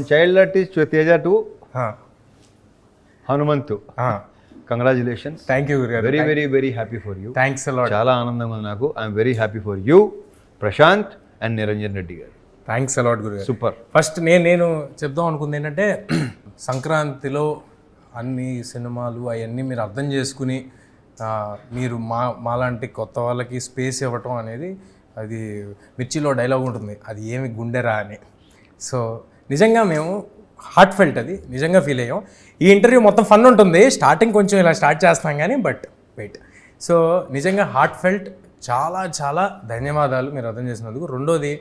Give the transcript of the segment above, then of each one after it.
Child artist Teja to Hanumanthu. Congratulations. Thank you గురుగారు. Very very very happy for you. Thanks a lot. చాలా ఆనందంగా ఉంది నాకు. I'm very happy for you, Prashanth and Niranjan Reddy garu. Thanks a lot గురుగారు. Super. First నేను చెప్దాం అనుకుంది ఏంటంటే సంక్రాంతిలో అన్ని సినిమాలు అవన్నీ మీరు అర్థం చేసుకుని మీరు మాలాంటి కొత్త వాళ్ళకి స్పేస్ ఇవ్వటం అనేది, అది మిర్చిలో డైలాగ్ ఉంటుంది, అది ఏమి గుండెరా అని. సో నిజంగా మేము హార్ట్ ఫెల్ట్, అది నిజంగా ఫీల్ అయ్యాం. ఈ ఇంటర్వ్యూ మొత్తం ఫన్ ఉంటుంది, స్టార్టింగ్ కొంచెం ఇలా స్టార్ట్ చేస్తాం కానీ బట్ వెయిట్. సో నిజంగా హార్ట్ ఫెల్ట్. చాలా చాలా ధన్యవాదాలు మీరు అర్థం చేసినందుకు. రెండోది,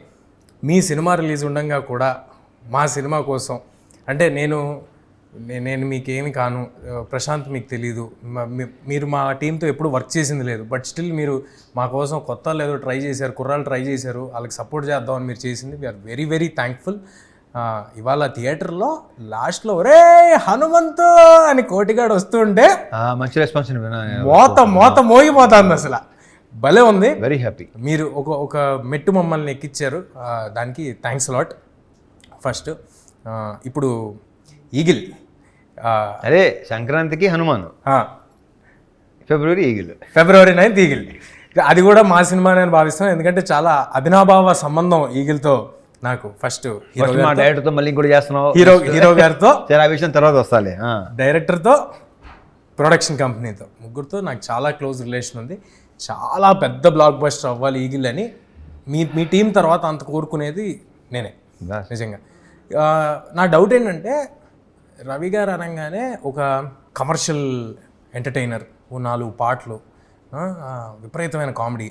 మీ సినిమా రిలీజ్ ఉండగా కూడా మా సినిమా కోసం, అంటే నేను మీకేమి కాను, ప్రశాంత్ మీకు తెలీదు, మీరు మా టీంతో ఎప్పుడు వర్క్ చేసింది లేదు, బట్ స్టిల్ మీరు మా కోసం కొత్త లేదో ట్రై చేశారు, కుర్రాళ్ళు ట్రై చేశారు, వాళ్ళకి సపోర్ట్ చేద్దామని మీరు చేసింది. We're very very thankful. ఇవాళ థియేటర్లో లాస్ట్లో ఒరే హనుమంతు అని కోటిగాడు వస్తుంటే మంచి రెస్పాన్స్, మోత మోగిపోతుంది అసలు. భలే ఉంది. Very happy. మీరు ఒక మెట్టు మమ్మల్ని ఎక్కిచ్చారు, దానికి థ్యాంక్స్ అలాట్. ఫస్ట్ ఇప్పుడు ఈగిల్, అదే సంక్రాంతికి హనుమాన్, ఫిబ్రవరి 9th ఈగిల్. అది కూడా మా సినిమా నేను భావిస్తాను, ఎందుకంటే చాలా అభినాభావ సంబంధం ఈగిల్తో నాకు. ఫస్ట్ మా డైరెక్టర్తో మళ్ళీ ఇంకోటి చేస్తున్నావు, హీరో గారితో, ఆ విషయం తర్వాత వస్తాలే, డైరెక్టర్తో, ప్రొడక్షన్ కంపెనీతో, ముగ్గురితో నాకు చాలా క్లోజ్ రిలేషన్ ఉంది. చాలా పెద్ద బ్లాక్ బస్టర్ అవ్వాలి ఈగిల్ అని మీ టీం తర్వాత అంత కోరుకునేది నేనే నిజంగా. నా డౌట్ ఏంటంటే, రవి గారు అనగానే ఒక కమర్షియల్ ఎంటర్టైనర్, 4 పాటలు, విపరీతమైన కామెడీ,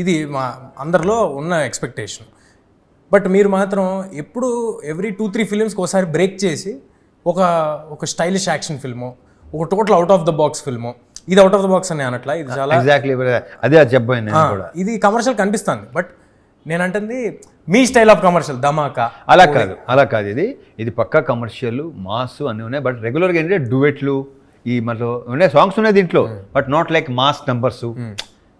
ఇది మా అందరిలో ఉన్న ఎక్స్పెక్టేషన్. బట్ మీరు మాత్రం ఎప్పుడు ఎవ్రీ 2-3 ఫిలిమ్స్కి ఒకసారి బ్రేక్ చేసి ఒక స్టైలిష్ యాక్షన్ ఫిల్ము, ఒక total out of the box film. ఇది అవుట్ ఆఫ్ ద బాక్స్ అని అనట్లా, ఇది చాలా ఎగ్జాక్ట్లీ అదే చెప్పాను. ఇది కమర్షియల్ కనిపిస్తుంది, బట్ నేను అంటుంది మీ స్టైల్ ఆఫ్ కమర్షియల్. ధమాకా అలా కాదు, ఇది పక్కా కమర్షియల్, మాస్ అన్నీ ఉన్నాయి. బట్ రెగ్యులర్గా ఏంటంటే డ్యూయెట్లు, ఈ మనలో ఉన్నాయి సాంగ్స్ ఉన్నాయి దీంట్లో, but not like mass numbers.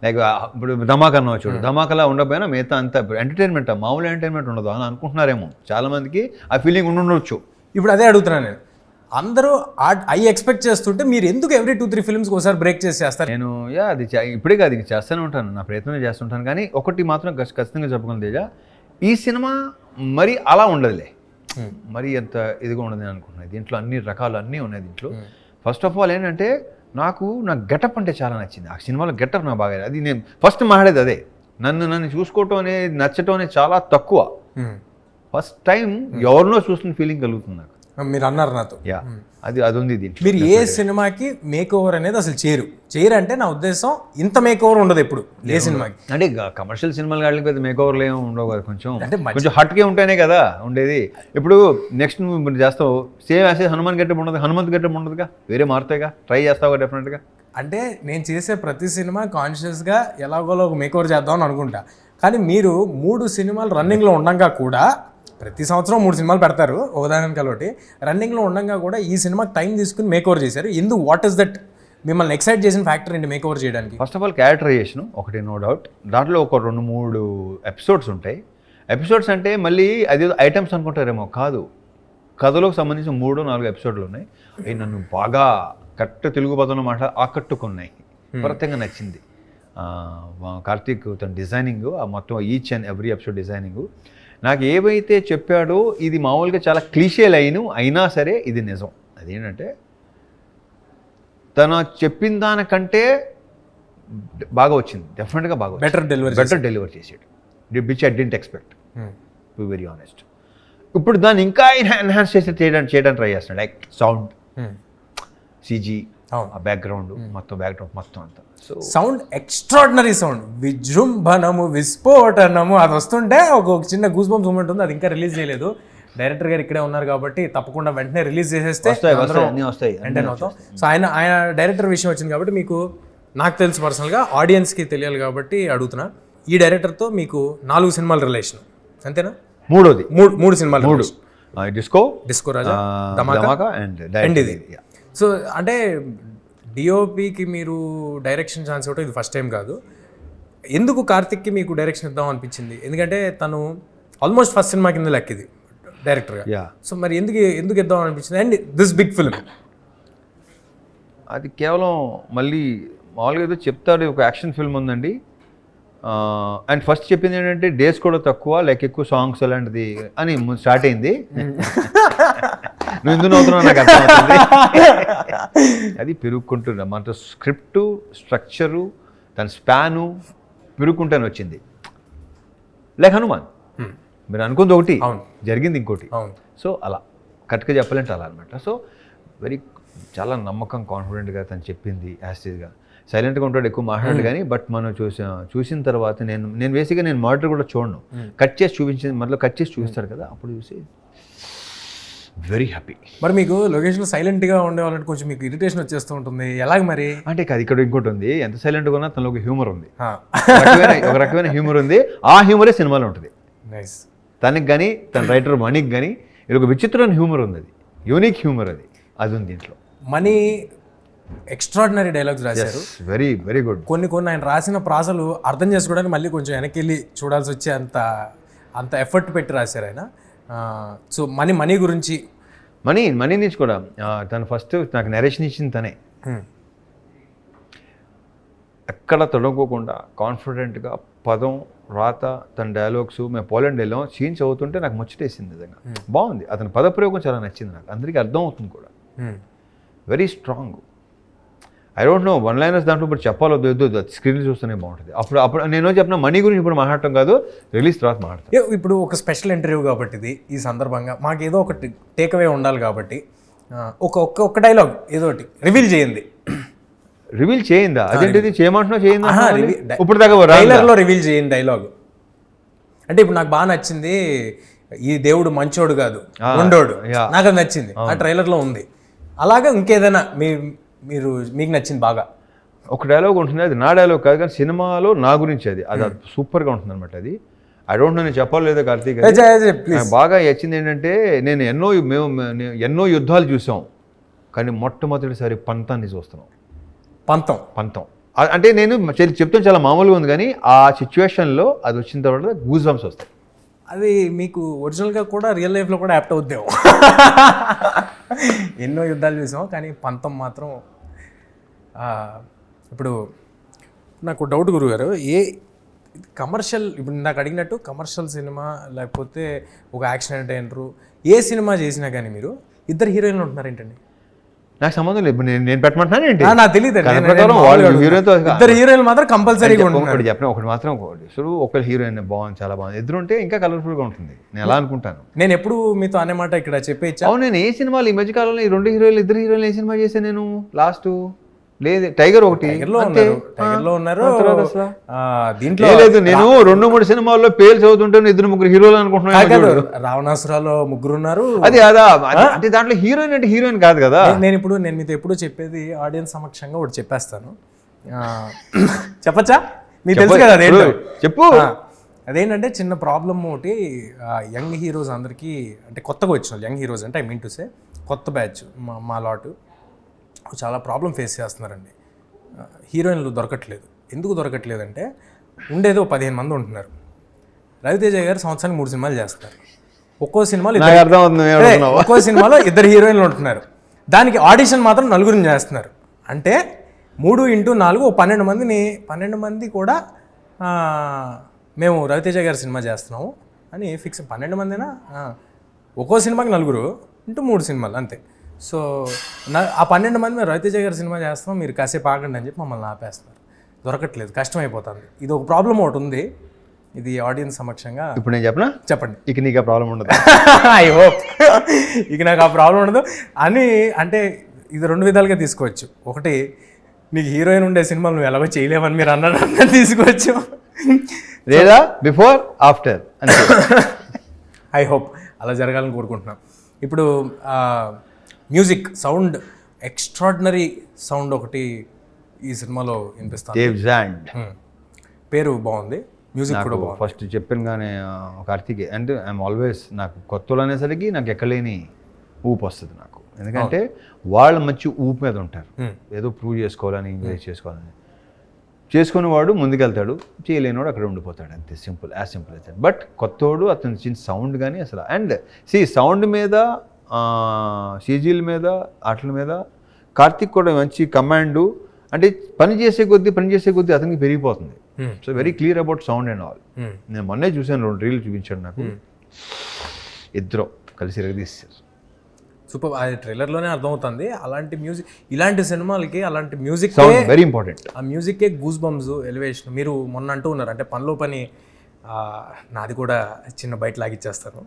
Like ఇప్పుడు ధమాకా అన్న చూడు, ధమాకాలా ఉండకపోయినా మిగతా అంతా ఎంటర్టైన్మెంట్, మామూలు ఎంటర్టైన్మెంట్ ఉండదు అని అనుకుంటున్నారేమో చాలా మందికి, ఆ ఫీలింగ్ ఉండొచ్చు. ఇప్పుడు అదే అడుగుతున్నాను నేను. అందరూ అవి ఎక్స్పెక్ట్ చేస్తుంటే మీరు ఎందుకు ఎవ్రీ 2-3 ఫిల్మ్స్కి ఒకసారి బ్రేక్ చేసి చేస్తారు? నేను అది ఇప్పుడే కాదు, ఇది చేస్తూనే ఉంటాను, నా ప్రయత్నం చేస్తుంటాను. కానీ ఒకటి మాత్రం ఖచ్చితంగా చెప్పుకుని తేజ, ఈ సినిమా మరి అలా ఉండదులే, మరి అంత ఇదిగా ఉండదు నేను అనుకుంటున్నాను. దీంట్లో అన్ని రకాలు అన్నీ ఉన్నాయి దీంట్లో. ఫస్ట్ ఆఫ్ ఆల్ ఏంటంటే, నా గెటప్ అంటే చాలా నచ్చింది. ఆ సినిమాలో గెటప్ నాకు బాగా, అది నేను ఫస్ట్ మాట్లాడేది అదే. నన్ను చూసుకోవటం అనేది, నచ్చటం అనేది చాలా తక్కువ. ఫస్ట్ టైం ఎవరినో చూస్తున్న ఫీలింగ్ కలుగుతుంది నాకు. మీరు అన్నారు నాతో, అది ఉంది దీంట్లో. మీరు ఏ సినిమాకి మేక్ ఓవర్ అనేది అసలు చేయరు అంటే నా ఉద్దేశం, ఇంత మేక్ ఓవర్ ఉండదు ఎప్పుడు ఏ సినిమాకి. అంటే కమర్షియల్ సినిమాలు కాళ్ళకి పెద్ద మేక్ ఓవర్లు ఏమి ఉండవు కదా, కొంచెం హట్కే ఉంటేనే కదా ఉండేది. ఇప్పుడు నెక్స్ట్ నువ్వు చేస్తావు సేమ్ యాసే హనుమాన్ గెటప్ ఉండదు, హనుమంత్ గెటప్ ఉండదుగా, వేరే మారుతాయిగా, ట్రై చేస్తావుగా డెఫినెట్గా. అంటే నేను చేసే ప్రతి సినిమా కాన్షియస్గా ఎలాగోలో ఒక మేక్ ఓవర్ చేద్దామని అనుకుంటా. కానీ మీరు 3 సినిమాలు రన్నింగ్లో ఉండగా కూడా, ప్రతి సంవత్సరం 3 సినిమాలు పెడతారు ఒకదానికి ఒకటి, రన్నింగ్లో ఉండగా కూడా ఈ సినిమాకి టైం తీసుకుని మేక్ ఓవర్ చేశారు. ఎందుకు, వాట్ ఈస్ దట్ మిమ్మల్ని ఎక్సైట్ చేసిన ఫ్యాక్టర్ ఏంటి మేక్ ఓవర్ చేయడానికి? ఫస్ట్ ఆఫ్ ఆల్ క్యారెక్టరైజేషన్ ఒకటి, నో డౌట్. దాంట్లో ఒక 2-3 ఎపిసోడ్స్ ఉంటాయి. ఎపిసోడ్స్ అంటే మళ్ళీ అది ఐటమ్స్ అనుకుంటారేమో, కాదు, కథలోకి సంబంధించిన 3-4 ఎపిసోడ్లు ఉన్నాయి. అవి నన్ను బాగా కరెక్ట్ తెలుగు పదంలో ఆకట్టుకున్నాయి, విపరీతంగా నచ్చింది. కార్తీక్ తన డిజైనింగ్, ఆ మొత్తం each and every episode designing నాకు ఏవైతే చెప్పాడో, ఇది మామూలుగా చాలా క్లీషే లైన్ అయినా సరే ఇది నిజం. అదేంటంటే, తను చెప్పిన దానికంటే బాగా వచ్చింది, డెఫినెట్గా బాగా, బెటర్ డెలివర్ చేసాడు, which I didn't expect, to be very honest. ఇప్పుడు దాన్ని ఇంకా ఎన్హాన్స్ చేయడానికి ట్రై చేస్తున్నాడు. లైక్ సౌండ్, సిజీ, బ్యాక్గ్రౌండ్ మొత్తం అంతా. సో సౌండ్ ఎక్స్ట్రాడినరీ సౌండ్, విజృంభణము, విస్ఫోటనము, అది వస్తుంటే ఒక చిన్న గూస్ బంప్స్ మూమెంట్ ఉంది. అది ఇంకా రిలీజ్ చేయలేదు, డైరెక్టర్ గారు ఇక్కడే ఉన్నారు కాబట్టి తప్పకుండా వెంటనే రిలీజ్ చేసేస్తే ఎంటర్టైన్ అవుతాం. సో ఆయన డైరెక్టర్ విషయం వచ్చింది కాబట్టి మీకు, నాకు తెలుసు పర్సనల్గా, ఆడియన్స్కి తెలియాలి కాబట్టి అడుగుతున్నా. ఈ డైరెక్టర్తో మీకు 4 సినిమాల రిలేషన్ అంతేనా? మూడు సినిమాలు, డిస్కో రాజా, ధమాకా అండ్ ఇది. సో అంటే డిఓపికి మీరు డైరెక్షన్ ఛాన్స్ ఇవ్వటం ఇది ఫస్ట్ టైం కాదు. ఎందుకు కార్తిక్కి మీకు డైరెక్షన్ ఇద్దాం అనిపించింది? ఎందుకంటే తను ఆల్మోస్ట్ ఫస్ట్ సినిమా కింద లెక్క ఇది. డైరెక్టర్గా. యా, సో మరి ఎందుకు ఇద్దాం అనిపించింది అండ్ దిస్ బిగ్ ఫిల్మ్? అది కేవలం మళ్ళీ మామూలుగా ఏదో చెప్తాడు, ఒక యాక్షన్ ఫిల్మ్ ఉందండి. అండ్ ఫస్ట్ చెప్పింది ఏంటంటే డేస్ కూడా తక్కువ, లైక్ ఎక్కువ సాంగ్స్ అలాంటిది అని స్టార్ట్ అయింది. నువ్వు ఎందుకు నవ్వుతున్నావు నాకు అర్థమవుతుంది. అది పెరుగుకుంటున్నా మన స్క్రిప్టు స్ట్రక్చరు దాని స్పాను పెరుగుకుంటానే వచ్చింది. లైక్ హనుమాన్, మీరు అనుకుంది ఒకటి, జరిగింది ఇంకోటి. సో అలా కరెక్ట్గా చెప్పాలంటే అలా అనమాట. సో చాలా నమ్మకం, కాన్ఫిడెంట్గా తను చెప్పింది యాస్టీజ్గా. సైలెంట్గా ఉంటాడు, ఎక్కువ మాట్లాడు కానీ, బట్ మనం చూసిన తర్వాత నేను బేసిక్గా నేను మానిటర్ కూడా చూడను, కట్ చేసి చూపించింది మళ్ళీ కట్ చేసి చూపిస్తాడు కదా, అప్పుడు చూసి వెరీ హ్యాపీ. మరి మీకు లొకేషన్లో సైలెంట్గా ఉండేవాళ్ళంటే కొంచెం మీకు ఇరిటేషన్ వచ్చేస్తూ ఉంటుంది, ఎలాగ మరి? అంటే అది ఇక్కడ ఇంకోటి ఉంది, ఎంత సైలెంట్గా ఉన్నా తనలో ఒక హ్యూమర్ ఉంది, ఒక రకమైన హ్యూమర్ ఉంది. ఆ హ్యూమరే సినిమాలో ఉంటుంది. తనకి కానీ తన రైటర్ మనీకి కానీ ఇది ఒక విచిత్రమైన హ్యూమర్ ఉంది, అది యూనిక్ హ్యూమర్, అది ఉంది దీంట్లో. మనీ ఎక్స్ట్రాడినరీ డైలాగ్స్ రాశారు, వెరీ వెరీ గుడ్. కొన్ని ఆయన రాసిన ప్రాసలు అర్థం చేసుకోవడానికి మళ్ళీ కొంచెం వెనక్కి వెళ్ళి చూడాల్సి వచ్చే అంత ఎఫర్ట్ పెట్టి రాశారు ఆయన. సో మనీ గురించి మనీ నుంచి కూడా తను ఫస్ట్ నాకు నరేషన్ ఇచ్చింది తనే. ఎక్కడ తొడగకోకుండా కాన్ఫిడెంట్గా పదం రాత తన డైలాగ్స్, మేము పోలాండ్ వెళ్ళాం, సీన్స్ అవుతుంటే నాకు ముచ్చటేసింది నిజంగా. బాగుంది, అతని పదప్రయోగం చాలా నచ్చింది నాకు, అందరికీ అర్థం అవుతుంది కూడా. Very strong. I don't know one liners దాంట్లో ఇప్పుడు చెప్పాలొద్దు, స్క్రీన్ చూస్తూనే బాగుంటుంది. అప్పుడు నేను చెప్పిన మనీ గురించి ఇప్పుడు మాట్లాడటం కాదు, రిలీజ్ తర్వాత మాట్లాడతాను. ఇప్పుడు ఒక స్పెషల్ ఇంటర్వ్యూ కాబట్టి ఇది, ఈ సందర్భంగా మాకు ఏదో ఒక టేక్అవే ఉండాలి కాబట్టి ఒక డైలాగ్ ఏదో ఒకటి రివీల్ చేయండి. రివీల్ చేయిందా? అదేంటిది చేయమంటున్నావు? చేయిందా? ఇప్పుడు దాకా ట్రైలర్లో రివీల్ చేయండి డైలాగ్. అంటే ఇప్పుడు నాకు బాగా నచ్చింది, ఈ దేవుడు మంచోడు కాదు ఉండోడు, నాకు అది నచ్చింది, ఆ ట్రైలర్లో ఉంది. అలాగే ఇంకేదైనా మీకు నచ్చింది బాగా ఒక డైలాగ్ ఉంటుంది, అది నా డైలాగ్ కాదు కానీ సినిమాలో నా గురించి అది సూపర్గా ఉంటుంది అనమాట. అది ఐ డోంట్ నో నేను చెప్పాలి లేదా కార్తీక్, బాగా నచ్చింది ఏంటంటే మేము ఎన్నో యుద్ధాలు చూసాం కానీ మొట్టమొదటిసారి పంతాన్ని చూస్తున్నాం. పంతం అంటే నేను చెప్తాను చాలా మామూలుగా ఉంది కానీ ఆ సిచ్యువేషన్లో అది వచ్చిన తర్వాత గూస్ బంప్స్ వస్తాయి. అది మీకు ఒరిజినల్గా కూడా రియల్ లైఫ్లో కూడా యాప్ట్ అవుద్దాం. ఎన్నో యుద్ధాలు చూసాం కానీ పంతం మాత్రం. ఇప్పుడు నాకు డౌట్ గురుగారు, కమర్షియల్, ఇప్పుడు నాకు అడిగినట్టు కమర్షియల్ సినిమా లేకపోతే ఒక యాక్షన్ ఎంటర్టైనరు ఏ సినిమా చేసినా కానీ మీరు ఇద్దరు హీరోయిన్లు ఉంటున్నారు ఏంటండి? నాకు సంబంధం లేదు, నేను పెట్టమంటున్నాను ఏంటి నాకు తెలియదు. ఇద్దరు హీరోయిన్ మాత్రం కంపల్సరీగా ఒకటి మాత్రం ఒకరి హీరోయిన్ బాగుంది, చాలా బాగుంది, ఇద్దరు ఉంటే ఇంకా కలర్ఫుల్గా ఉంటుంది. నేను ఎలా అనుకుంటాను. నేను ఎప్పుడు మీతో అనే మాట ఇక్కడ చెప్పేచ్చా? అవును, నేను ఏ సినిమాలు ఈ మధ్య కాలంలో ఈ రెండు హీరోయిన్లు ఇద్దరు హీరోయిన్లు ఏ సినిమా చేశాను నేను లాస్ట్? లేదు, టైగర్ ఒకటి, టైగర్లో ఉన్నారు. దీంట్లో లేదు, నేను 2-3 సినిమాల్లో పేరు చదువుతుంటే 2-3 హీరోలు అనుకుంటున్నాను. రావణాసురాలో 3 ఉన్నారు. అది అదా అంటే దాంట్లో హీరోయిన్ అంటే హీరోయిన్ కాదు కదా. నేను మీతో ఎప్పుడు చెప్పేది ఆడియన్స్ సమక్షంగా ఒకటి చెప్పేస్తాను, చెప్పచ్చా? మీకు తెలుసు కదా, చెప్పు. అదేంటంటే చిన్న ప్రాబ్లమ్ ఒకటి, యంగ్ హీరోస్ అందరికీ, అంటే కొత్తగా వచ్చిన యంగ్ హీరోస్ అంటే ఐ మీన్ టు సే కొత్త బ్యాచ్ మా లాటు చాలా ప్రాబ్లం ఫేస్ చేస్తున్నారండి. హీరోయిన్లు దొరకట్లేదు. ఎందుకు దొరకట్లేదంటే ఉండేదో 15 మంది ఉంటున్నారు. రవితేజ గారు సంవత్సరానికి 3 సినిమాలు చేస్తారు. ఒక్కో సినిమాలో 2 హీరోయిన్లు ఉంటున్నారు. దానికి ఆడిషన్ మాత్రం 4 చేస్తున్నారు. అంటే 3x4 12 మంది కూడా మేము రవితేజ గారి సినిమా చేస్తున్నాము అని ఫిక్స్. 12 మందినా, ఒక్కో సినిమాకి 4 ఇంటూ 3 సినిమాలు అంతే. సో ఆ 12 మంది మేము రవితేజ గారి సినిమా చేస్తాం, మీరు కాసేపు ఆగండి అని చెప్పి మమ్మల్ని ఆపేస్తున్నారు. దొరకట్లేదు, కష్టమైపోతుంది. ఇది ఒక ప్రాబ్లం ఒకటి ఉంది. ఇది ఆడియన్స్ సమక్షంగా ఇప్పుడు నేను చెప్పండి. ఇక నీకు ఆ ప్రాబ్లం ఉండదు. ఐ హోప్ ఇక నాకు ఆ ప్రాబ్లం ఉండదు అని. అంటే ఇది 2 విధాలుగా తీసుకోవచ్చు. ఒకటి, నీకు హీరోయిన్ ఉండే సినిమాలు నువ్వు ఎలాగో చేయలేవని మీరు అన్న తీసుకోవచ్చు, లేదా బిఫోర్ ఆఫ్టర్. ఐ హోప్ అలా జరగాలని కోరుకుంటున్నాం. ఇప్పుడు మ్యూజిక్ సౌండ్, ఎక్స్ట్రాడినరీ సౌండ్ ఒకటి ఈ సినిమాలో వినిపిస్తాను. పేరు బాగుంది, మ్యూజిక్ కూడా బాగుంది. ఫస్ట్ చెప్పాను కానీ కార్తీక్ అంటే ఐఎమ్ ఆల్వేస్, నాకు కొత్తలు అనేసరికి నాకు ఎక్కలేని ఊపు వస్తుంది నాకు. ఎందుకంటే వాళ్ళు మంచి ఊపు మీద ఉంటారు, ఏదో ప్రూవ్ చేసుకోవాలని, ఎంకరేజ్ చేసుకోవాలని. చేసుకునేవాడు ముందుకెళ్తాడు, చేయలేనివాడు అక్కడ ఉండిపోతాడు, అంతే. సింపుల్, యాజ్ సింపుల్ అయితే. బట్ కొత్తోడు అతను చిన్న సౌండ్ కానీ అసలు, అండ్ సౌండ్ మీద, సీజీల మీద, వాటి మీద కార్తిక్ కూడా మంచి కమాండు. అంటే పని చేసే కొద్దీ అతనికి పెరిగిపోతుంది. So very clear about sound and all. నేను మొన్నే చూసాను, 2 రీల్ చూపించాడు నాకు. ఇద్దరు కలిసి రెగదీశారు. సూపర్. అది ట్రైలర్లోనే అర్థమవుతుంది. అలాంటి మ్యూజిక్, ఇలాంటి సినిమాలకి అలాంటి మ్యూజిక్, సౌండ్ వెరీ ఇంపార్టెంట్. ఆ మ్యూజిక్కే గూస్ బంప్స్, ఎలివేషన్. మీరు మొన్న అంటూ ఉన్నారు, అంటే పనిలో పని నాది కూడా చిన్న బయట లాగిచ్చేస్తాను.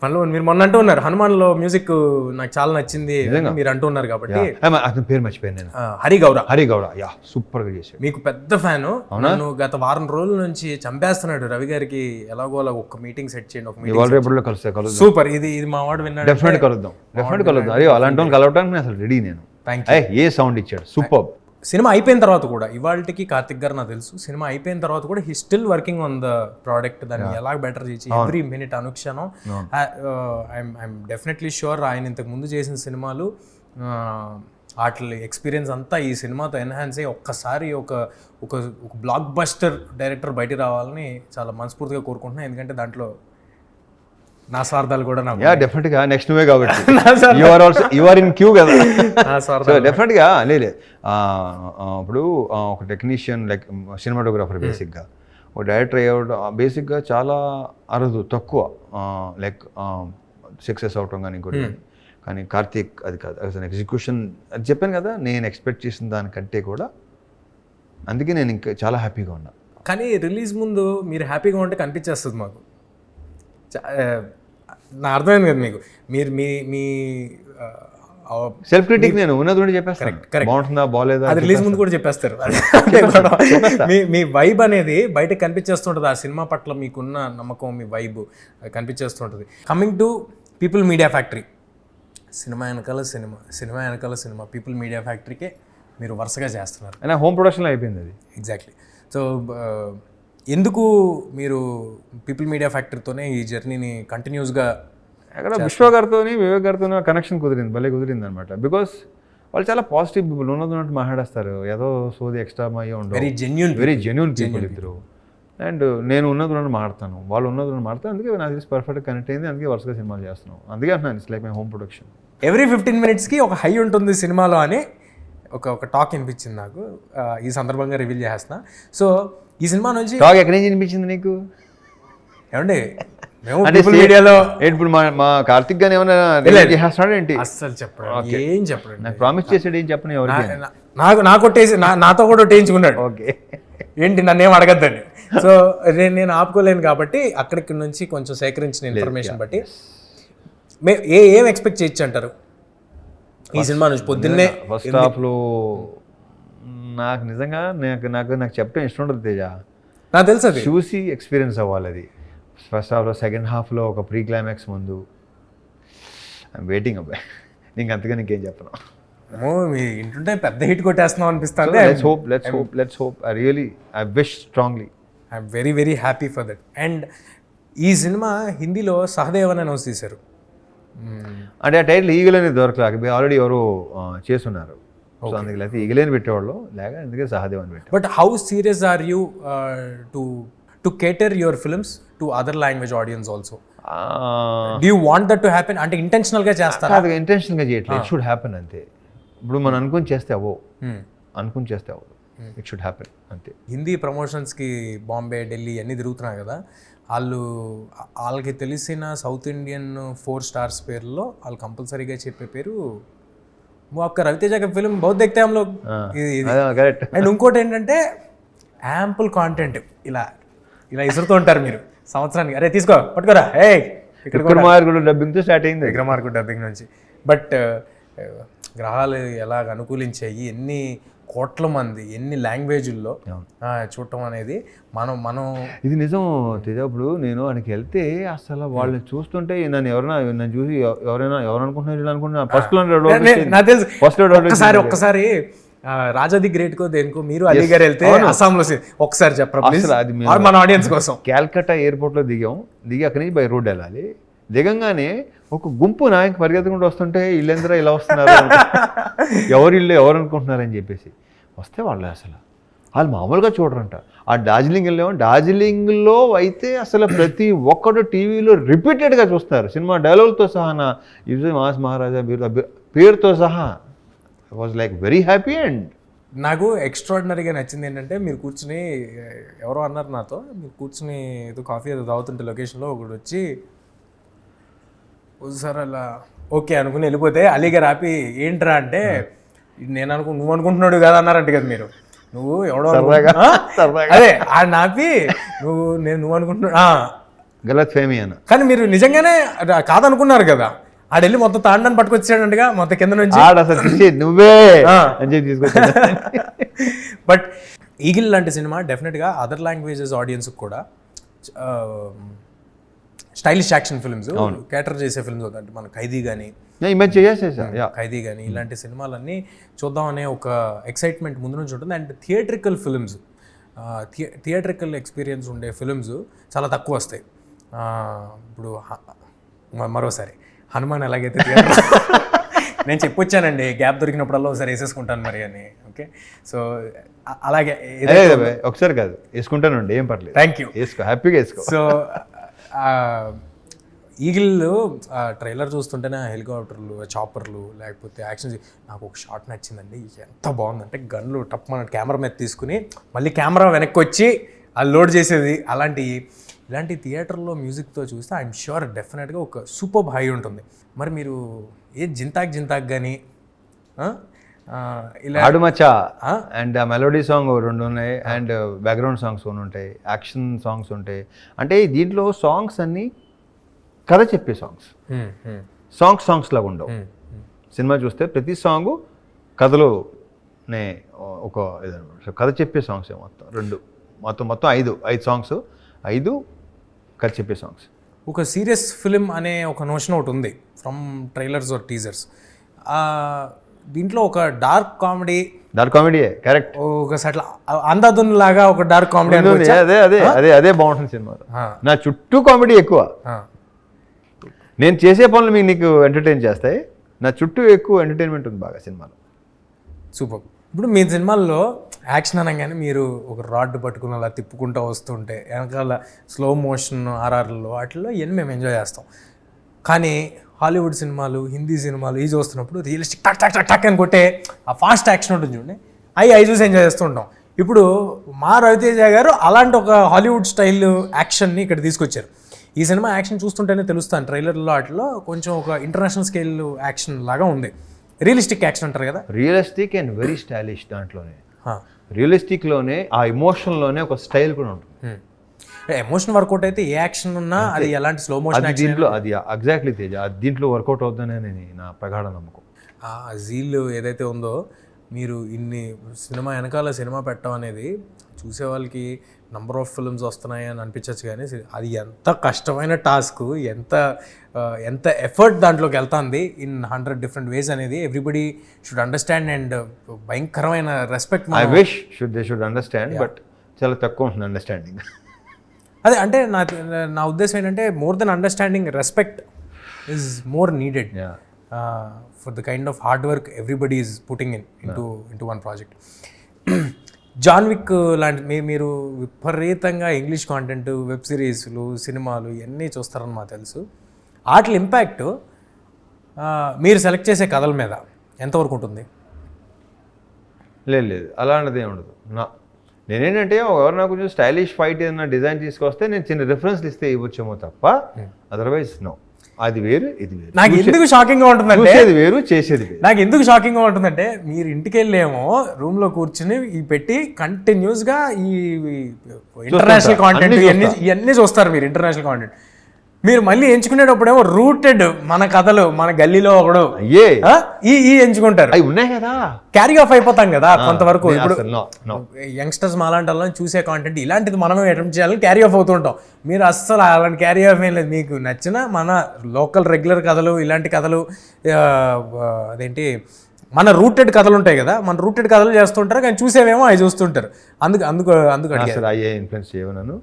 పనిలో మీరు మొన్న అంటూ ఉన్నారు, హనుమాన్లో మ్యూజిక్ నాకు చాలా నచ్చింది మీరు అంటూ ఉన్నారు కాబట్టి. అతని పేరు మర్చిపోయాను నేను. హరి గౌర, యా, సూపర్ గా చేశాడు. మీకు పెద్ద ఫ్యాను. నన్ను గత వారం రోజుల నుంచి చంపేస్తున్నాడు రవి గారికి, ఎలాగో అలా ఒక మీటింగ్ సెట్ చేయండి, ఒక మీటింగ్ కలుద్దాం. సూపర్. ఇది మా వాడు విన్నాడు. డెఫినెట్ కలుద్దాం. అయ్యో, అలాంటి వాళ్ళు కలవడానికి అసలు రెడీ నేను. ఏ సౌండ్ ఇచ్చాడు, సూపర్. సినిమా అయిపోయిన తర్వాత కూడా, ఇవాళకి కార్తిక్ గారు నాకు తెలుసు, సినిమా అయిపోయిన తర్వాత కూడా he still working on the product. దాన్ని ఎలా బెటర్ చేసి every minute Anukshanam. I'm definitely sure ఆయన ఇంతకు ముందు చేసిన సినిమాలు వాటి ఎక్స్పీరియన్స్ అంతా ఈ సినిమాతో ఎన్హాన్స్ అయ్యి ఒక్కసారి ఒక బ్లాక్ బస్టర్ డైరెక్టర్ బయటికి రావాలని చాలా మనస్ఫూర్తిగా కోరుకుంటున్నాను. ఎందుకంటే దాంట్లో నా స్వార్థాలు కూడా నాకు, డెఫినెట్ గా నెక్స్ట్ నువ్వే కాబట్టి యు ఆర్ ఇన్ క్యూ కదా. డెఫినెట్ గా లేదు. ఇప్పుడు ఒక టెక్నీషియన్, లైక్ సినిమాటోగ్రాఫర్, బేసిక్గా ఒక డైరెక్టర్ అయ్యేవాడు బేసిక్గా చాలా అరుదు, తక్కువ, లైక్ సక్సెస్ అవటం కానీ ఇంకోటి. కానీ కార్తీక్ అది కాదు, అసలు ఎగ్జిక్యూషన్ అది చెప్పాను కదా, నేను ఎక్స్పెక్ట్ చేసిన దానికంటే కూడా. అందుకే నేను ఇంకా చాలా హ్యాపీగా ఉన్నా. కానీ రిలీజ్ ముందు మీరు హ్యాపీగా ఉంటే కనిపించేస్తుంది మాకు. నా అర్థమైంది కదా మీకు. మీరు మీ సెల్ఫ్ క్రిటిక్ నేను ఉన్నది చెప్పేస్తాను, బాగుంటుందా బాగాలేదా, అది రిలీజ్ ముందు కూడా చెప్పేస్తారు. మీ వైబ్ అనేది బయటకు కనిపించేస్తుంటుంది. ఆ సినిమా పట్ల మీకున్న నమ్మకం, మీ వైబ్ కనిపించేస్తుంటుంది. Coming to People Media Factory, cinema వెనకాల సినిమా పీపుల్ మీడియా ఫ్యాక్టరీకే మీరు వరుసగా చేస్తున్నారు. అయినా హోమ్ ప్రొడక్షన్లో అయిపోయింది అది. ఎగ్జాక్ట్లీ. సో ఎందుకు మీరు పీపుల్ మీడియా ఫ్యాక్టరీతోనే ఈ జర్నీని కంటిన్యూస్గా? అక్కడ విశ్వ గారితో, వివేక్ గారితో కనెక్షన్ కుదిరింది, భలే కుదిరింది అనమాట. బికాస్ వాళ్ళు చాలా పాజిటివ్ పీపుల్, ఉన్నట్టు మాట్లాడేస్తారు, ఏదో సోది ఎక్స్ట్రా అయ్యో ఉండవు. వెరీ జెన్యూన్ పీపుల్ ఇద్దరు. అండ్ నేను ఉన్నది మాడతాను, వాళ్ళు ఉన్నది మాడతాను. అందుకే నాకు తెలిసి పర్ఫెక్ట్గా కనెక్ట్ అయింది. అందుకే వరుసగా సినిమాలు చేస్తున్నాం. అందుకే అంటున్నాను, it's like my home production. Every 15 minutesకి ఒక హై ఉంటుంది సినిమాలో అని ఒక టాక్ వినిపించింది నాకు. ఈ సందర్భంగా రివీల్ చేస్తున్నా. సో ఈ సినిమా నుంచి టాక్ ఎక్కడి నుంచి వినిపించింది నీకు? ఏమండి, మేము పీపుల్ మీడియాలో ఇప్పుడు మా కార్తిక్ గాని ఏమైనా చేస్తున్నాడు ఏంటి? అస్సలు చెప్పండి, ఏం చెప్పండి. నాకు ప్రామిస్ చేసాడు, ఏం చెప్పను ఎవరికి. నాకు కొట్టేసి నాతో కూడా ఒట్టేయించుకున్నాడు. ఓకే, ఏంటి నన్ను ఏం అడగద్దని. సో నేను ఆపుకోలేను కాబట్టి అక్కడికి నుంచి కొంచెం సేకరించిన ఇన్ఫర్మేషన్ బట్టి ఏం ఎక్స్పెక్ట్ చేయొచ్చు అంటారు ఈ సినిమా నుంచి? పొద్దున్నే ఫస్ట్ హాఫ్లో నాకు నిజంగా నాకు చెప్పడం ఇష్టం ఉంటుంది తేజ. నాకు తెలుసు, అది చూసి ఎక్స్పీరియన్స్ అవ్వాలి. అది ఫస్ట్ హాఫ్లో, సెకండ్ హాఫ్లో ఒక ప్రీ క్లైమాక్స్ ముందు ఐఎమ్ వెయిటింగ్ అబ్బాయి. నీకు అంతగా నీకేం చెప్పను. మీ ఇంటుంటే పెద్ద హిట్ కొట్టేస్తున్నాం అనిపిస్తుంది. Let's hope. I wish strongly. I'm very very happy for that. And ఈ సినిమా హిందీలో సహదేవ్ అని అనౌన్స్ చేశారు. అంటే ఆ టైటిల్ ఈగల్ అనేది దొరకలేక ఆల్రెడీ ఎవరు చేస్తున్నారు. సో అందుకే లేకపోతే ఈగలేని పెట్టేవాళ్ళు, లేక అందుకే సహదేవ్ అని పెట్టారు. But how serious are you to cater your films to other language audience also? Do you want that to happen? అంటే ఇంటెన్షనల్గా చేస్తారా? అది ఇంటెన్షనల్గా చేయట్లేదు, ఇట్ షుడ్ హ్యాపెన్ అంతే. ఇప్పుడు మనం అనుకుని చేస్తే అవ్వవు, ఇట్ షుడ్ హ్యాపెన్ అంతే. హిందీ ప్రమోషన్స్కి బాంబే, ఢిల్లీ అన్నీ తిరుగుతున్నాయి కదా, వాళ్ళకి తెలిసిన సౌత్ ఇండియన్ 4 stars పేర్లలో వాళ్ళు కంపల్సరీగా చెప్పే పేరు वो आपका रवितेजा का फिल्म बहुत देखते हैं हम लोग. అండ్ ఇంకోటి ఏంటంటే యాంపుల్ కాంటెంట్ ఇలా ఇసురుతూ ఉంటారు మీరు సంవత్సరానికి. అరే తీసుకో, పట్టుకోరా, ఏ విక్రమార్కుడు డబ్బింగ్తో స్టార్ట్ అయింది. విక్రమార్కుడు డబ్బింగ్ నుంచి. బట్ గ్రహాలు ఎలాగ అనుకూలించాయి, ఎన్ని కోట్ల మంది ఎన్ని లాంగ్వేజ్ల్లో చూడటం అనేది మనం ఇది నిజం తేజ. ఇప్పుడు నేను ఆయనకి వెళ్తే అసలు వాళ్ళని చూస్తుంటే నన్ను చూసి ఎవరు అనుకుంటున్నారు ఒక్కసారి రాజా ది గ్రేట్ కో దేనికో మీరు అలీ గారు వెళ్తే అస్సాంలో ఒకసారి చెప్పండి మన ఆడియన్స్ కోసం. క్యాల్కటా ఎయిర్పోర్ట్లో దిగి అక్కడి నుంచి బై రోడ్ వెళ్ళాలి. దిగంగానే ఒక గుంపు నాయకు పరిగెత్తుకుంటూ వస్తుంటే ఇల్లందరూ ఇలా వస్తున్నారు, ఎవరు అనుకుంటున్నారని చెప్పేసి వస్తే వాళ్ళు అసలు వాళ్ళు మామూలుగా చూడరంట. ఆ డార్జిలింగ్ వెళ్ళాము, డార్జిలింగ్లో అయితే అసలు ప్రతి ఒక్కడు టీవీలో రిపీటెడ్గా చూస్తారు సినిమా డైలాగులతో సహా. నా ఇది మాస్ మహారాజా పేరుతో సహా. I was like very happy. And నాకు ఎక్స్ట్రాడినరీగా నచ్చింది ఏంటంటే మీరు కూర్చుని, ఎవరో అన్నారు నాతో, మీరు కూర్చుని ఏదో కాఫీ ఏదో తాగుతుంటే లొకేషన్లో ఒకడు వచ్చి సార్ అలా ఓకే అనుకుని వెళ్ళిపోతే అలీగారు ఆపి ఏంట్రా అంటే నేను నువ్వు అనుకుంటున్నాడు కదా అన్నారంట కదా మీరు. నువ్వు ఎవడో అదే ఆడ నాపి నువ్వు అనుకుంటున్నా గలత్ ఫేమీ అన్న. కానీ మీరు నిజంగానే కాదనుకున్నారు కదా. ఆడెళ్ళి మొత్తం తాండాన్ని పట్టుకొచ్చాడంటగా మొత్తం కింద నుంచి నువ్వే అని చెప్పి తీసుకొచ్చా. బట్ ఈగిల్ లాంటి సినిమా డెఫినెట్గా అదర్ లాంగ్వేజెస్ ఆడియన్స్కి కూడా స్టైలిష్ యాక్షన్ ఫిల్మ్స్ క్యాటర్ చేసే ఫిల్మ్స్ అంటే మన ఖైదీ కానీ ఖైదీ కానీ ఇలాంటి సినిమాలన్నీ చూద్దామనే ఒక ఎక్సైట్మెంట్ ముందు నుంచి ఉంటుంది. And theatrical films, theatrical experience ఉండే ఫిల్మ్స్ చాలా తక్కువ వస్తాయి. ఇప్పుడు మరోసారి హనుమాన్ ఎలాగైతే నేను చెప్పొచ్చానండి, గ్యాప్ దొరికినప్పుడల్లా ఒకసారి వేసేసుకుంటాను మరి అని. ఓకే, సో అలాగే ఒకసారి కాదు వేసుకుంటానండి, ఏం పర్లేదు. థ్యాంక్ యూ, వేసుకో, హ్యాపీగా వేసుకో. సో ఈగిల్ ట్రైలర్ చూస్తుంటేనే హెలికాప్టర్లు, చాపర్లు, లేకపోతే యాక్షన్, నాకు ఒక షాట్ నచ్చిందండి. ఎంత బాగుందంటే గన్లు టప్ మన కెమెరా మీద తీసుకుని మళ్ళీ కెమెరా వెనక్కి వచ్చి అది లోడ్ చేసేది. ఇలాంటి థియేటర్లో మ్యూజిక్తో చూస్తే ఐఎమ్ ష్యూర్ డెఫినెట్గా ఒక సూపర్ హై ఉంటుంది. మరి మీరు జింతాక్ కానీ ఇలా ఆడుమచ్చా అండ్ మెలోడీ సాంగ్ 2 ఉన్నాయి, అండ్ బ్యాక్గ్రౌండ్ సాంగ్స్ కొన్ని ఉంటాయి, యాక్షన్ సాంగ్స్ ఉంటాయి. అంటే దీంట్లో సాంగ్స్ అన్నీ కథ చెప్పే సాంగ్స్ లాగా ఉండవు. సినిమా చూస్తే ప్రతి సాంగ్ కథలోనే ఒక ఇదన్నమాట, కథ చెప్పే సాంగ్స్ మొత్తం 5 సాంగ్స్, 5 కథ చెప్పే సాంగ్స్. ఒక సీరియస్ ఫిలిం అనే ఒక నోషన్ ఒకటి ఉంది ఫ్రమ్ ట్రైలర్స్ ఆర్ టీజర్స్. దీంట్లో ఒక డార్క్ కామెడీ కరెక్ట్, ఒక సట్ల అందాదున్ లాగా ఒక డార్క్ కామెడీ అదే బాగుంటుంది సినిమా. నా చుట్టూ కామెడీ ఎక్కువ, నేను చేసే పనులు నీకు ఎంటర్టైన్ చేస్తాయి, నా చుట్టూ ఎక్కువ ఎంటర్టైన్మెంట్ ఉంది బాగా సినిమాలో. సూపర్. ఇప్పుడు మీ సినిమాల్లో యాక్షన్ అనగానే మీరు ఒక రాడ్ పట్టుకుని అలా తిప్పుకుంటూ వస్తుంటే వెనకాల స్లో మోషన్ ఆర్ఆర్లో వాటిల్లో ఇవన్నీ మేము ఎంజాయ్ చేస్తాం. కానీ హాలీవుడ్ సినిమాలు, హిందీ సినిమాలు ఇవి చూస్తున్నప్పుడు రియలిస్టిక్ టక్ టక్ టక్ టక్ అని కొట్టే ఆ ఫాస్ట్ యాక్షన్ ఉంటుంది చూడండి, అవి చూసి ఎంజాయ్ చేస్తూ ఉంటాం. ఇప్పుడు మా రవితేజ గారు అలాంటి ఒక హాలీవుడ్ స్టైల్ యాక్షన్ని ఇక్కడ తీసుకొచ్చారు. ఈ సినిమా యాక్షన్ చూస్తుంటేనే తెలుస్తాను, ట్రైలర్లో వాటిలో కొంచెం ఒక ఇంటర్నేషనల్ స్కేల్ యాక్షన్ లాగా ఉంది. రియలిస్టిక్ యాక్షన్ అంటారు కదా, రియలిస్టిక్ అండ్ వెరీ స్టైలిష్. దాంట్లోనే రియలిస్టిక్లోనే ఆ ఎమోషన్లోనే ఒక స్టైల్ కూడా ఉంటుంది. ఎమోషన్ వర్కౌట్ అయితే ఏ యాక్షన్ ఉన్నా అది ఎలాంటి స్లో మోషన్ దీంట్లో అది ఎగ్జాక్ట్లీ తేజ, దీంట్లో వర్కౌట్ అవుతుందని నా ప్రగాఢ నమ్మకం. ఆ జీల్ ఏదైతే ఉందో, మీరు ఇన్ని సినిమా పెట్టడం అనేది చూసే వాళ్ళకి నంబర్ ఆఫ్ ఫిల్మ్స్ వస్తున్నాయి అని అనిపించచ్చు, కానీ అది ఎంత కష్టమైన టాస్క్, ఎంత ఎఫర్ట్ దాంట్లోకి వెళ్తుంది ఇన్ 100 different ways అనేది ఎవ్రీబడి షుడ్ అండర్స్టాండ్. అండ్ భయంకరమైన respect. I wish they should understand, but చాలా తక్కువ ఉంటుంది అండర్స్టాండింగ్. అదే అంటే నా ఉద్దేశం ఏంటంటే more than understanding, respect is more needed for the kind of hard work everybody is putting into one project. John Wick లాంటి మీరు విపరీతంగా ఇంగ్లీష్ కాంటెంట్, వెబ్ సిరీస్లు, సినిమాలు ఇవన్నీ చూస్తారని మాకు తెలుసు. వాటి ఇంపాక్ట్ మీరు సెలెక్ట్ చేసే కథల మీద ఎంతవరకు ఉంటుంది? లేదు అలాంటిది ఏమి ఉండదు. నేనేంటంటే ఎవరు నాకు కొంచెం స్టైలిష్ ఫైట్ ఏదైనా డిజైన్ తీసుకొస్తే నేను చిన్న రిఫరెన్స్లు ఇస్తే ఇవ్వచ్చేమో తప్ప, అదర్వైజ్ నో. అది వేరు, ఇది వేరు. నాకు ఎందుకు షాకింగ్గా ఉంటుందంటే వేరు, చేసేది వేరు. నాకు ఎందుకు షాకింగ్గా ఉంటుందంటే మీరు ఇంటికి వెళ్ళేమో రూమ్లో కూర్చుని ఈ పెట్టి కంటిన్యూస్గా ఈ ఇంటర్నేషనల్ కాంటెంట్ ఇవన్నీ చూస్తారు మీరు. ఇంటర్నేషనల్ కాంటెంట్ మీరు మళ్ళీ ఎంచుకునేటప్పుడేమో రూటెడ్ మన కథలు, మన గల్లీలో ఒకడు ఈ ఎంచుకుంటారు. అవి ఉన్నాయి కదా, క్యారీ ఆఫ్ అయిపోతాం కదా కొంతవరకు. ఇప్పుడు యంగ్స్టర్స్ మాలాంటి వాళ్ళని చూసే కాంటెంట్ ఇలాంటిది మనమే అటెంప్ట్ చేయాలని క్యారీ ఆఫ్ అవుతుంటాం. మీరు అస్సలు అలాంటి క్యారీ ఆఫ్ ఏం లేదు. మీకు నచ్చిన మన లోకల్ రెగ్యులర్ కథలు, ఇలాంటి కథలు, అదేంటి మన రూటెడ్ కథలు ఉంటాయి కదా, మన రూటెడ్ కథలు చేస్తుంటారు, కానీ చూసేవేమో అవి చూస్తుంటారు. అందుకు అయ్యే ఇన్ఫ్లుయెన్స్ చేయను.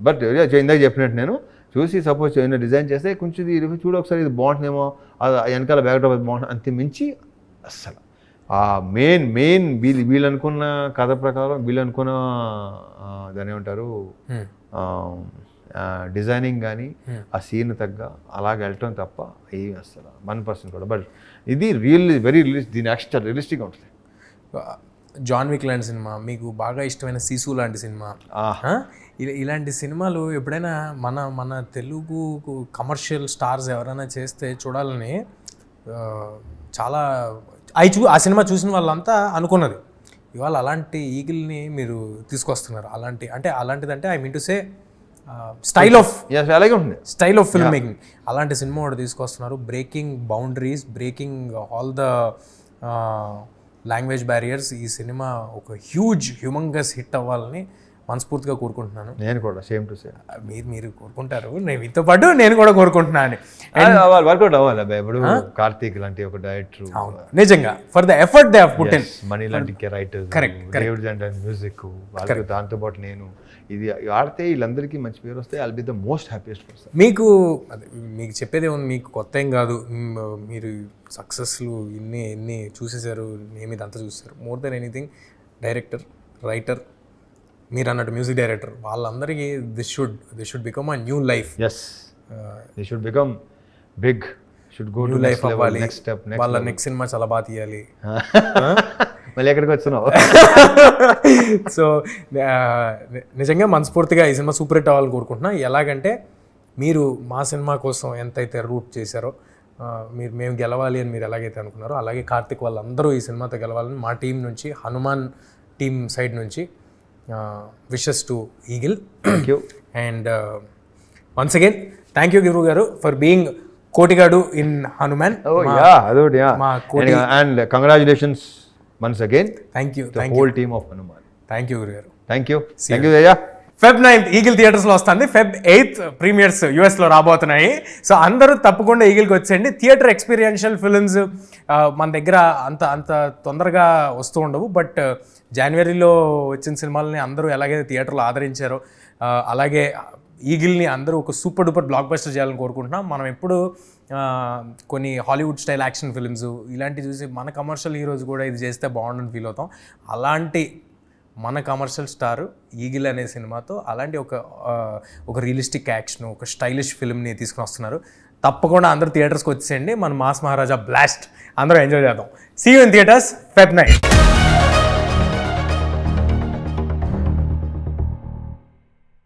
బట్ ఇందాక చెప్పినట్టు నేను చూసి సపోజ్ ఏమైనా డిజైన్ చేస్తే కొంచెం ఇది చూడ ఒకసారి, ఇది బాగుంటుందేమో, వెనకాల బ్యాక్డ్రాప్ బాగుంటుంది, అంతే మించి అస్సలు ఆ మెయిన్ వీళ్ళు అనుకున్న కథ ప్రకారం వీళ్ళు అనుకున్న దాని ఏమంటారు డిజైనింగ్ కానీ ఆ సీన్ తగ్గ అలాగ వెళ్ళటం తప్ప ఏమి అసలు 1% కూడా. బట్ ఇది వెరీ దీని యాక్షన్ రియలిస్టిక్గా ఉంటుంది. జాన్ విక్ లాంటి సినిమా, మీకు బాగా ఇష్టమైన సీసు లాంటి సినిమా, ఇలాంటి సినిమాలు ఎప్పుడైనా మన తెలుగు కమర్షియల్ స్టార్స్ ఎవరైనా చేస్తే చూడాలని చాలా ఆ సినిమా చూసిన వాళ్ళంతా అనుకున్నది. ఇవాళ అలాంటి ఈగిల్ని మీరు తీసుకొస్తున్నారు. అలాంటిదంటే I mean to say style of film making, అలాంటి సినిమా ఒకటి తీసుకొస్తున్నారు. Breaking boundaries, breaking all the language barriers. ఈ సినిమా ఒక హ్యూమంగస్ హిట్ అవ్వాలని మనస్ఫూర్తిగా కోరుకుంటున్నాను. నేను కూడా సేమ్ టు సేమ్. మీరు కోరుకుంటారు, మీతో పాటు నేను కూడా కోరుకుంటున్నాను. వర్కౌట్ అవ్వాలి ఇప్పుడు కార్తీక్ లాంటి ఒక డైరెక్టర్ నిజంగా for the effort they have put in, money లాంటి రైటర్, డేవిడ్ అండ్ మ్యూజిక్, దాంతో పాటు నేను ఇది ఆడితే వీళ్ళందరికీ మంచి పేరు వస్తే I'll be the most happiest person. మీకు చెప్పేది ఏముంది, మీకు కొత్త ఏం కాదు. మీరు సక్సెస్లు ఎన్ని చూసేశారు, నేను ఇదంతా చూసారు. More than anything director, writer, మీరు అన్నట్టు మ్యూజిక్ డైరెక్టర్, వాళ్ళందరికీ this should become a new life. They should become big, should go to life అవ్వాలి. నెక్స్ట్ స్టెప్, వాళ్ళ నెక్స్ట్ సినిమా చాలా బాగా తీయాలి. మళ్ళీ ఎక్కడికి వచ్చినావు? సో నిజంగా మనస్ఫూర్తిగా ఈ సినిమా సూపర్ హిట్ అవ్వాలని కోరుకుంటున్నా. ఎలాగంటే మీరు మా సినిమా కోసం ఎంతైతే రూట్ చేశారో, మేము గెలవాలి అని మీరు ఎలాగైతే అనుకున్నారో, అలాగే కార్తిక్ వాళ్ళందరూ ఈ సినిమాతో గెలవాలని మా టీం నుంచి, హనుమాన్ టీం సైడ్ నుంచి wishes to Eagle. Thank you. And once again thank you గురు గారు for being Kotigadu in Hanuman. And congratulations once again. Thank you. The whole team of Hanuman. Thank you, Gurugaru. Thank you. Thank you, Jaya. Feb 9th eagle థియేటర్స్లో వస్తుంది. Feb 8th premieres యూఎస్లో రాబోతున్నాయి. So అందరూ తప్పకుండా ఈగిల్కి వచ్చేయండి. Theatre experiential films మన దగ్గర అంత తొందరగా వస్తూ ఉండవు. బట్ జనవరిలో వచ్చిన సినిమాలని అందరూ ఎలాగైతే థియేటర్లో ఆదరించారో, అలాగే ఈగిల్ని అందరూ ఒక సూపర్ డూపర్ బ్లాక్ బస్టర్ చేయాలని కోరుకుంటున్నాం. మనం ఎప్పుడు కొన్ని హాలీవుడ్ స్టైల్ యాక్షన్ ఫిల్మ్స్ ఇలాంటివి చూసి మన కమర్షియల్ హీరోస్ కూడా ఇది చేస్తే బాగుండని ఫీల్ అవుతాం. అలాంటి మన కమర్షియల్ స్టార్ ఈగిల్ అనే సినిమాతో అలాంటి ఒక రియలిస్టిక్ యాక్షన్, ఒక స్టైలిష్ ఫిల్మ్ని తీసుకుని వస్తున్నారు. తప్పకుండా అందరూ థియేటర్స్కి వచ్చేయండి. మన మాస్ మహారాజా బ్లాస్ట్ అందరూ ఎంజాయ్ చేద్దాం. See you in theatres Feb 9.